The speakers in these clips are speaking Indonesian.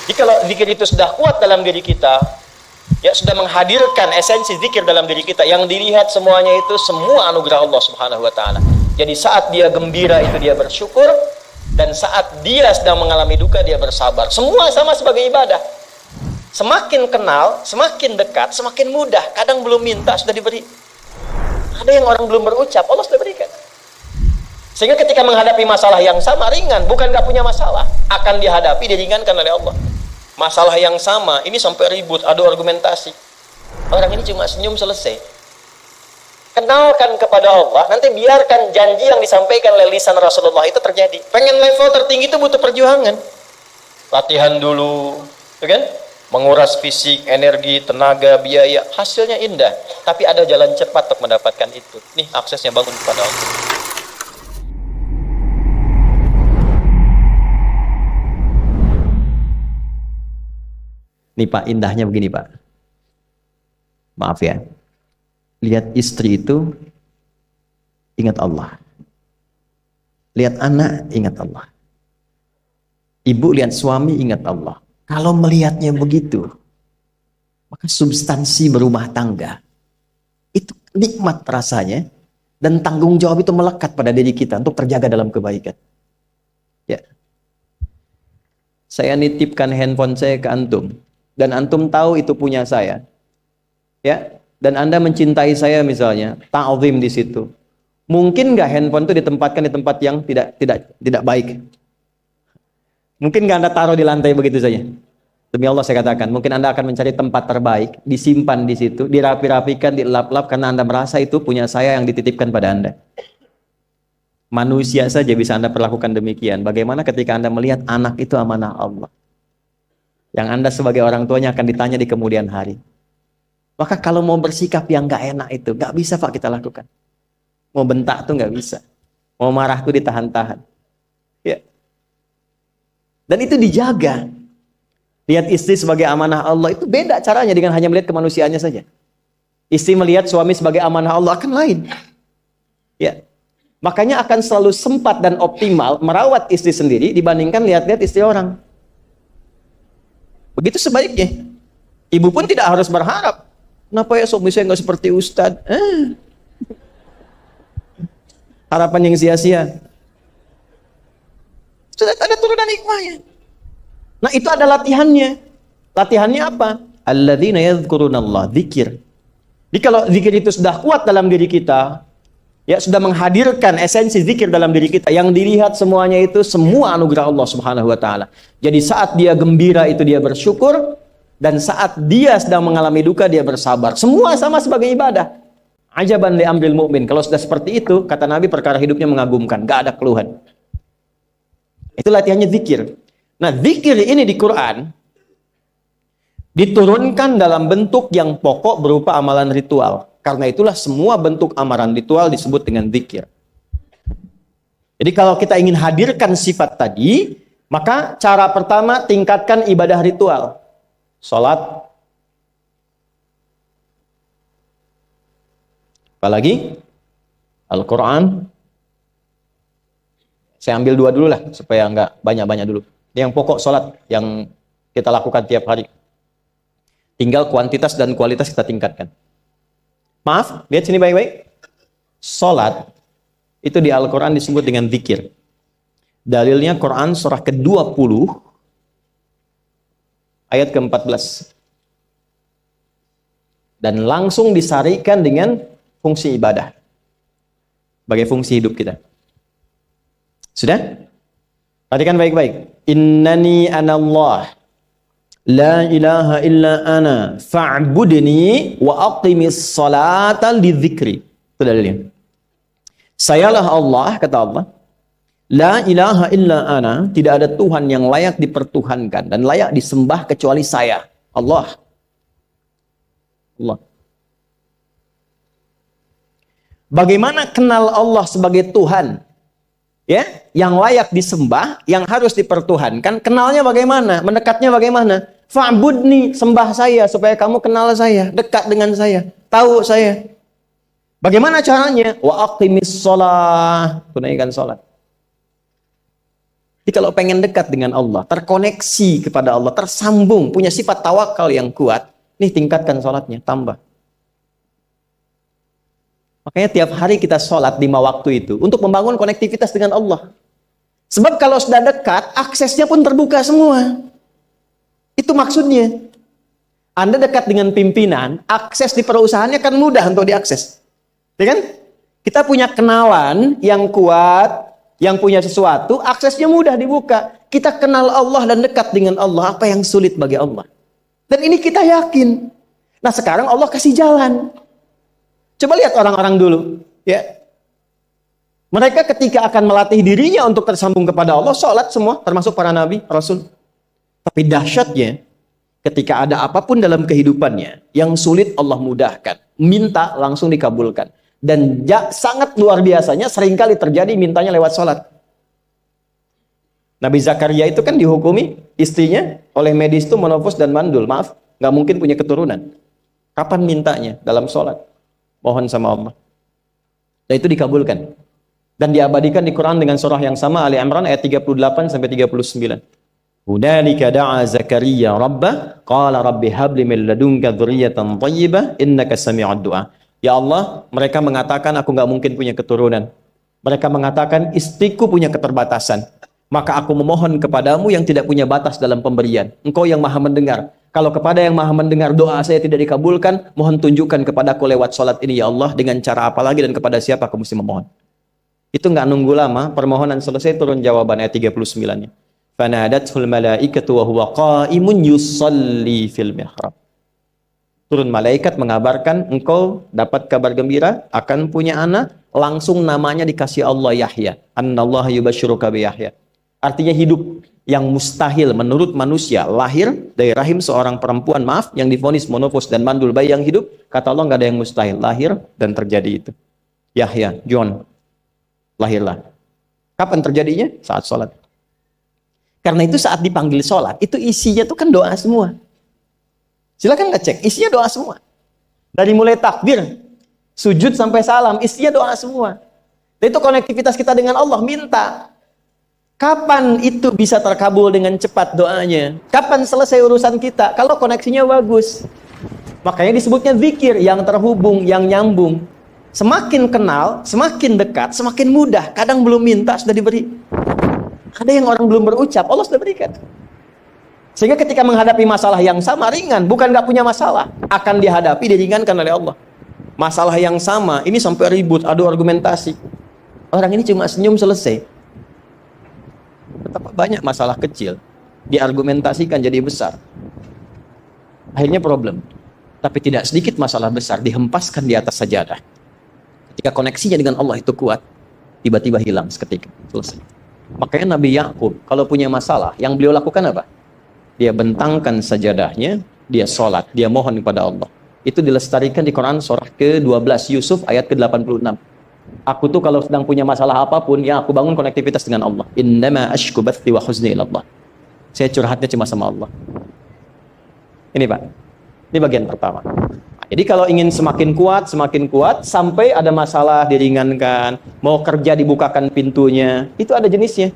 Jadi kalau zikir itu sudah kuat dalam diri kita, ya sudah menghadirkan esensi zikir dalam diri kita, yang dilihat semuanya itu semua anugerah Allah Subhanahu wa taala. Jadi saat dia gembira itu dia bersyukur, dan saat dia sedang mengalami duka dia bersabar. Semua sama sebagai ibadah. Semakin kenal, semakin dekat, semakin mudah. Kadang belum minta sudah diberi. Ada yang orang belum berucap, Allah sudah berikan. Sehingga ketika menghadapi masalah yang sama, ringan, bukan gak punya masalah, akan dihadapi, diringankan oleh Allah. Masalah yang sama, ini sampai ribut, adu argumentasi. Orang ini cuma senyum selesai. Kenalkan kepada Allah, nanti biarkan janji yang disampaikan oleh lisan Rasulullah itu terjadi. Pengen level tertinggi itu butuh perjuangan. Latihan dulu, kan? Menguras fisik, energi, tenaga, biaya, hasilnya indah. Tapi ada jalan cepat untuk mendapatkan itu. Nih aksesnya, bangun kepada Allah. Nih Pak, indahnya begini Pak. Maaf ya. Lihat istri itu, ingat Allah. Lihat anak, ingat Allah. Ibu lihat suami, ingat Allah. Kalau melihatnya begitu, maka substansi berumah tangga itu nikmat rasanya, dan tanggung jawab itu melekat pada diri kita untuk terjaga dalam kebaikan. Ya. Saya nitipkan handphone saya ke antum, dan antum tahu itu punya saya. Ya, dan Anda mencintai saya misalnya, ta'zim di situ. Mungkin nggak handphone itu ditempatkan di tempat yang tidak baik? Mungkin nggak Anda taruh di lantai begitu saja? Demi Allah saya katakan, mungkin Anda akan mencari tempat terbaik, disimpan di situ, dirapi-rapikan, dilap-lap, karena Anda merasa itu punya saya yang dititipkan pada Anda. Manusia saja bisa Anda perlakukan demikian. Bagaimana ketika Anda melihat anak itu amanah Allah, yang Anda sebagai orang tuanya akan ditanya di kemudian hari. Maka kalau mau bersikap yang gak enak itu, gak bisa Pak kita lakukan. Mau bentak tuh gak bisa. Mau marah tuh ditahan-tahan. Ya. Dan itu dijaga. Lihat istri sebagai amanah Allah, itu beda caranya dengan hanya melihat kemanusiaannya saja. Istri melihat suami sebagai amanah Allah akan lain. Ya. Makanya akan selalu sempat dan optimal merawat istri sendiri dibandingkan lihat-lihat istri orang. Begitu sebaliknya. Ibu pun tidak harus berharap, kenapa ya suami saya nggak seperti Ustadz? Harapan yang sia-sia. Sudah ada turunan hikmahnya. Nah itu ada latihannya. Latihannya apa? Alladzina yadhkurunallah, zikir. Jadi kalau zikir itu sudah kuat dalam diri kita, ya sudah menghadirkan esensi zikir dalam diri kita, yang dilihat semuanya itu semua anugerah Allah Subhanahu wa taala. Jadi saat dia gembira itu dia bersyukur, dan saat dia sedang mengalami duka dia bersabar. Semua sama sebagai ibadah. Ajaban li amril mu'min. Kalau sudah seperti itu, kata Nabi, perkara hidupnya mengagumkan, gak ada keluhan. Itu latihannya zikir. Nah, zikir ini di Quran diturunkan dalam bentuk yang pokok berupa amalan ritual. Karena itulah semua bentuk amalan ritual disebut dengan zikir. Jadi kalau kita ingin hadirkan sifat tadi, maka cara pertama tingkatkan ibadah ritual. Salat. Apalagi? Al-Quran. Saya ambil dua dulu lah, supaya nggak banyak-banyak dulu. Yang pokok salat yang kita lakukan tiap hari. Tinggal kuantitas dan kualitas kita tingkatkan. Maaf, lihat sini baik-baik. Salat itu di Al-Quran disebut dengan zikir. Dalilnya Quran surah ke-20 ayat ke-14. Dan langsung disarikan dengan fungsi ibadah. Sebagai fungsi hidup kita. Sudah? Perhatikan baik-baik. Innani anallah. La ilaha illa ana fa'budni wa aqimis salata lidzikri. Itu dalilnya. Sayalah Allah, kata Allah. La ilaha illa ana, tidak ada Tuhan yang layak dipertuhankan dan layak disembah kecuali saya, Allah. Allah. Bagaimana kenal Allah sebagai Tuhan? Ya, yang layak disembah, yang harus dipertuhankan, kenalnya bagaimana? Mendekatnya bagaimana? Fa'budni, sembah saya supaya kamu kenal saya, dekat dengan saya, tahu saya. Bagaimana caranya? Wa aqimis shalah, tunaikan salat. Jadi kalau pengen dekat dengan Allah, terkoneksi kepada Allah, tersambung, punya sifat tawakal yang kuat, nih tingkatkan sholatnya, tambah. Makanya tiap hari kita sholat 5 waktu itu untuk membangun konektivitas dengan Allah. Sebab kalau sudah dekat, aksesnya pun terbuka semua. Itu maksudnya. Anda dekat dengan pimpinan, akses di perusahaannya kan mudah untuk diakses. Ya kan? Kita punya kenalan yang kuat, yang punya sesuatu, aksesnya mudah dibuka. Kita kenal Allah dan dekat dengan Allah, apa yang sulit bagi Allah. Dan ini kita yakin. Nah sekarang Allah kasih jalan. Coba lihat orang-orang dulu. Ya. Mereka ketika akan melatih dirinya untuk tersambung kepada Allah, sholat semua, termasuk para nabi, rasul. Tapi dahsyatnya, ketika ada apapun dalam kehidupannya, yang sulit Allah mudahkan. Minta langsung dikabulkan. Dan sangat luar biasanya seringkali terjadi mintanya lewat sholat. Nabi Zakaria itu kan dihukumi istrinya oleh medis itu menopause dan mandul. Maaf, nggak mungkin punya keturunan. Kapan mintanya? Dalam sholat. Mohon sama Allah. Dan itu dikabulkan. Dan diabadikan di Quran dengan surah yang sama, Ali Imran ayat 38 sampai 39. Hunalika da'a Zakaria rabbah qala rabbi habli min ladunka dzurriyyatan thayyibah innaka sami'ud du'a. Ya Allah, mereka mengatakan aku nggak mungkin punya keturunan. Mereka mengatakan istriku punya keterbatasan. Maka aku memohon kepadamu yang tidak punya batas dalam pemberian. Engkau yang maha mendengar. Kalau kepada yang maha mendengar doa saya tidak dikabulkan, mohon tunjukkan kepadaku lewat sholat ini ya Allah, dengan cara apa lagi dan kepada siapa aku mesti memohon. Itu nggak nunggu lama, permohonan selesai turun jawaban ayat 39-nya. Fanadathul malaikatu wa huwa qa'imun yusalli fil mihrab. Turun malaikat mengabarkan engkau dapat kabar gembira akan punya anak, langsung namanya dikasih Allah Yahya. Annallaha yubasyiruka bi Yahya. Artinya hidup yang mustahil menurut manusia, lahir dari rahim seorang perempuan, maaf, yang divonis monofos dan mandul, bayi yang hidup, kata Allah nggak ada yang mustahil, lahir dan terjadi itu. Yahya, John, lahirlah. Kapan terjadinya? Saat sholat. Karena itu saat dipanggil sholat, itu isinya tuh kan doa semua. Silakan ngecek, isinya doa semua. Dari mulai takbir, sujud sampai salam, isinya doa semua. Dan itu konektivitas kita dengan Allah, minta. Kapan itu bisa terkabul dengan cepat doanya? Kapan selesai urusan kita? Kalau koneksinya bagus. Makanya disebutnya zikir, yang terhubung, yang nyambung. Semakin kenal, semakin dekat, semakin mudah. Kadang belum minta, sudah diberi. Ada yang orang belum berucap, Allah sudah berikan. Sehingga ketika menghadapi masalah yang sama, ringan. Bukan nggak punya masalah. Akan dihadapi, diringankan oleh Allah. Masalah yang sama, ini sampai ribut, adu argumentasi. Orang ini cuma senyum, selesai. Betapa banyak masalah kecil diargumentasikan jadi besar. Akhirnya problem. Tapi tidak sedikit masalah besar dihempaskan di atas sajadah. Ketika koneksinya dengan Allah itu kuat, tiba-tiba hilang seketika. Selesai. Makanya Nabi Yakub kalau punya masalah, yang beliau lakukan apa? Dia bentangkan sajadahnya, dia sholat, dia mohon kepada Allah. Itu dilestarikan di Quran surah ke-12 Yusuf ayat ke-86. Aku tuh kalau sedang punya masalah apapun, yang aku bangun konektivitas dengan Allah. Innama ashku bathi wa huzni ila Allah. Saya curhatnya cuma sama Allah. Ini Pak, ini bagian pertama. Jadi kalau ingin semakin kuat, sampai ada masalah diringankan, mau kerja dibukakan pintunya, itu ada jenisnya.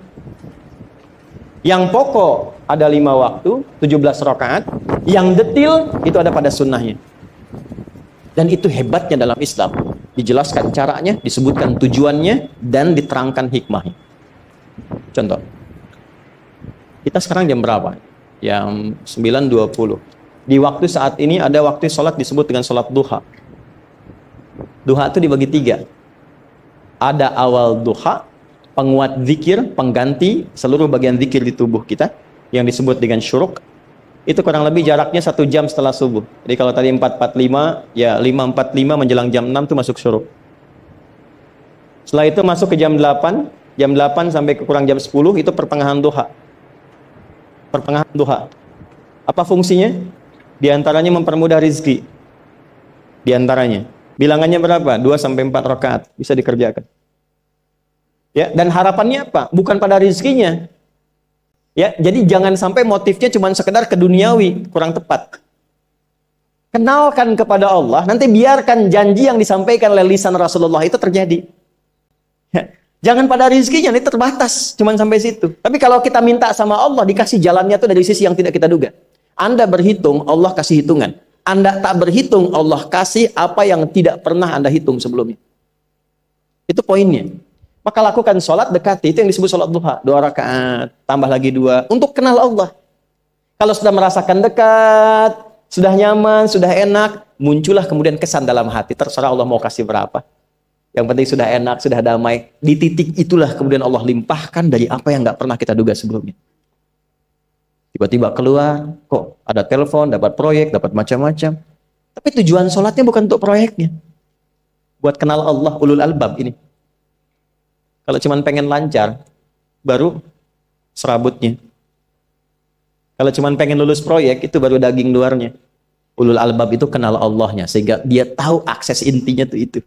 Yang pokok ada 5 waktu, 17 rakaat. Yang detil itu ada pada sunnahnya. Dan itu hebatnya dalam Islam. Dijelaskan caranya, disebutkan tujuannya, dan diterangkan hikmahnya. Contoh. Kita sekarang jam berapa? Jam 9.20. Di waktu saat ini ada waktu sholat disebut dengan sholat duha. Duha itu dibagi 3. Ada awal duha, penguat zikir, pengganti seluruh bagian zikir di tubuh kita, yang disebut dengan syuruk. Itu kurang lebih jaraknya 1 jam setelah subuh. Jadi kalau tadi 4.45, ya 5.45 menjelang jam 6 itu masuk syuruk. Setelah itu masuk ke jam 8, jam 8 sampai ke kurang jam 10 itu pertengahan duha. Pertengahan duha. Apa fungsinya? Di antaranya mempermudah rizki. Di antaranya. Bilangannya berapa? 2 sampai 4 rakaat bisa dikerjakan. Ya, dan harapannya apa? Bukan pada rizkinya. Ya, jadi jangan sampai motifnya cuma sekedar keduniawi, kurang tepat. Kenalkan kepada Allah, nanti biarkan janji yang disampaikan oleh lisan Rasulullah itu terjadi. Ya, Jangan pada rizkinya, ini terbatas, cuman sampai situ. Tapi kalau kita minta sama Allah, dikasih jalannya tuh dari sisi yang tidak kita duga. Anda berhitung, Allah kasih hitungan. Anda tak berhitung, Allah kasih apa yang tidak pernah Anda hitung sebelumnya. Itu poinnya. Maka lakukan sholat, dekati. Itu yang disebut sholat duha. 2 rakaat, tambah lagi 2. Untuk kenal Allah. Kalau sudah merasakan dekat, sudah nyaman, sudah enak, muncullah kemudian kesan dalam hati. Terserah Allah mau kasih berapa. Yang penting sudah enak, sudah damai. Di titik itulah kemudian Allah limpahkan dari apa yang nggak pernah kita duga sebelumnya. Tiba-tiba keluar, kok ada telepon, dapat proyek, dapat macam-macam. Tapi tujuan sholatnya bukan untuk proyeknya. Buat kenal Allah, ulul albab ini. Kalau cuma pengen lancar, baru serabutnya. Kalau cuma pengen lulus proyek, itu baru daging luarnya. Ulul albab itu kenal Allahnya, sehingga dia tahu akses intinya tuh itu.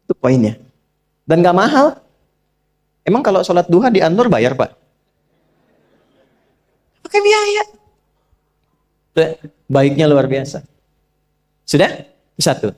Itu poinnya. Dan gak mahal. Emang kalau sholat duha di Anur bayar, Pak? Pakai biaya. Baiknya luar biasa. Sudah? Satu.